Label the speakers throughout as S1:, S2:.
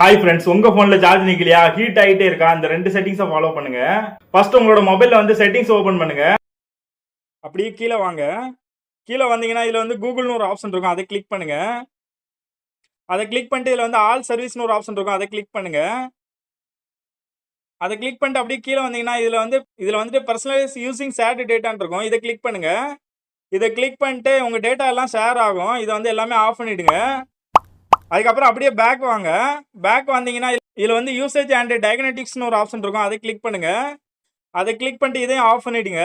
S1: Hi friends, உங்க போன்ல charge நிக்கலையா, heat ஆகிட்டே இருக்கா? அந்த ரெண்டு செட்டிங்ஸை ஃபாலோ பண்ணுங்க. ஃபர்ஸ்ட் உங்களோட மொபைல்ல வந்து செட்டிங்ஸ் ஓபன் பண்ணுங்க. அப்படியே கீழே வாங்க. கீழே வந்தீங்கன்னா இதுல வந்து கூகுள்னு ஒரு ஆப்ஷன் இருக்கும், அதை கிளிக் பண்ணுங்க. அதை கிளிக் பண்ணிட்டு இதுல வந்து ஆல் சர்வீஸ்னு ஒரு ஆப்ஷன் இருக்கும், அதை கிளிக் பண்ணுங்க. அதை கிளிக் பண்ணிட்டு அப்படியே கீழே வந்தீங்கன்னா இதுல வந்துட்டு பர்சனலைஸ் யூசிங் ஷேர்டு டேட்டான்னு இருக்கும், இதை கிளிக் பண்ணுங்க. இதை கிளிக் பண்ணிட்டு உங்க டேட்டா எல்லாம் ஷேர் ஆகும், இதை வந்து எல்லாமே ஆஃப் பண்ணிடுங்க. அதுக்கப்புறம் அப்படியே பேக் வாங்க. பேக் வந்தீங்கன்னா இதுல வந்து யூசேஜ் அண்ட் டயக்னோட்டிக்ஸ்னு ஒரு ஆப்ஷன் இருக்கும், அதை கிளிக் பண்ணுங்க. அதை கிளிக் பண்ணிட்டு இதையும் ஆஃப் பண்ணிடுங்க.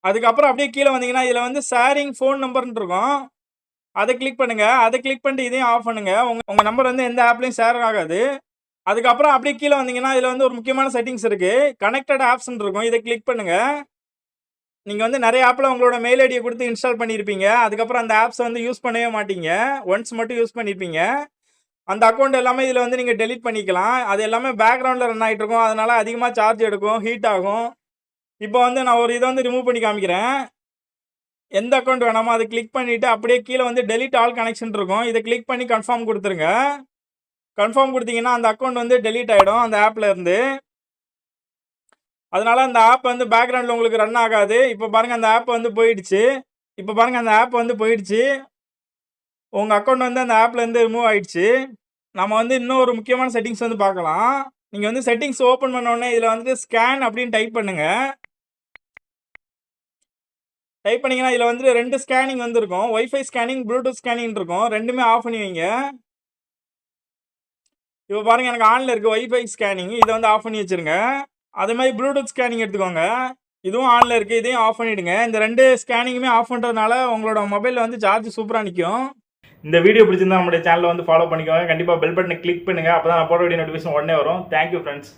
S1: அதுக்கப்புறம் அப்படியே கீழே வந்தீங்கன்னா இதுல வந்து ஷேரிங் ஃபோன் நம்பர்னு இருக்கும், அதை கிளிக் பண்ணுங்க. அதை கிளிக் பண்ணிட்டு இதையும் ஆஃப் பண்ணுங்க. உங்க நம்பர் வந்து எந்த ஆப்லயும் ஷேர் ஆகாது. அதுக்கப்புறம் அப்படியே கீழே வந்தீங்கன்னா இதுல வந்து ஒரு முக்கியமான செட்டிங்ஸ் இருக்கு, கனெக்டட் ஆப்ஷன் இருக்கும், இதை கிளிக் பண்ணுங்க. நீங்க வந்து நிறைய ஆப்ல உங்களோட மெயில் ஐடியை கொடுத்து இன்ஸ்டால் பண்ணியிருப்பீங்க. அதுக்கப்புறம் அந்த ஆப்ஸ் வந்து யூஸ் பண்ணவே மாட்டீங்க, ஒன்ஸ் மட்டும் யூஸ் பண்ணியிருப்பீங்க. அந்த அக்கௌண்ட் எல்லாமே இதில் வந்து நீங்கள் டெலீட் பண்ணிக்கலாம். அது எல்லாமே பேக்ரவுண்டில் ரன் ஆகிட்டு இருக்கும், அதனால அதிகமாக சார்ஜ் எடுக்கும், ஹீட் ஆகும். இப்போ வந்து நான் ஒரு இதை வந்து ரிமூவ் பண்ணி காமிக்கிறேன். எந்த அக்கௌண்ட் வேணாமோ அதை கிளிக் பண்ணிவிட்டு அப்படியே கீழே வந்து டெலீட் ஆல் கனெக்ஷன் இருக்கும், இதை கிளிக் பண்ணி கன்ஃபார்ம் கொடுத்துருங்க. கன்ஃபார்ம் கொடுத்தீங்கன்னா அந்த அக்கௌண்ட் வந்து டெலீட் ஆகிடும் அந்த ஆப்பில் இருந்து. அதனால அந்த ஆப் வந்து பேக்ரவுண்டில் உங்களுக்கு ரன் ஆகாது. இப்போ பாருங்கள் அந்த ஆப் வந்து போயிடுச்சு. இப்போ பாருங்கள் அந்த ஆப் வந்து போயிடுச்சு. உங்கள் அக்கௌண்ட் வந்து அந்த ஆப்லேருந்து ரிமூவ் ஆயிடுச்சு. நம்ம வந்து இன்னும் ஒரு முக்கியமான செட்டிங்ஸ் வந்து பார்க்கலாம். நீங்கள் வந்து செட்டிங்ஸ் ஓப்பன் பண்ண உடனே இதில் வந்து ஸ்கேன் அப்படின்னு டைப் பண்ணுங்க. டைப் பண்ணீங்கன்னா இதில் வந்து 2 ஸ்கேனிங் வந்து இருக்கும், ஒய்ஃபை ஸ்கேனிங், ப்ளூடூத் ஸ்கேனிங் இருக்கும், ரெண்டுமே ஆஃப் பண்ணி வைங்க. இப்போ பாருங்கள் எனக்கு ஆனில் இருக்குது ஒய்ஃபை ஸ்கேனிங், இதை வந்து ஆஃப் பண்ணி வச்சுருங்க. அதே மாதிரி ப்ளூடூத் ஸ்கேனிங் எடுத்துக்கோங்க, இதுவும் ஆனில் இருக்குது, இதையும் ஆஃப் பண்ணிவிடுங்க. இந்த 2 ஸ்கேனிங்குமே ஆஃப் பண்ணுறதுனால உங்களோட மொபைலில் வந்து சார்ஜ் சூப்பராக நிற்கும். இந்த வீடியோ பிடிச்சிருந்தா நம்மளுடைய சேனலை வந்து ஃபாலோ பண்ணிக்கோங்க. கண்டிப்பாக பெல் பட்டனை கிளிக் பண்ணுங்கள், அப்போ தான் நான் போட வேண்டிய நோட்டிஃபிகேஷன் உடனே வரும். Thank you friends.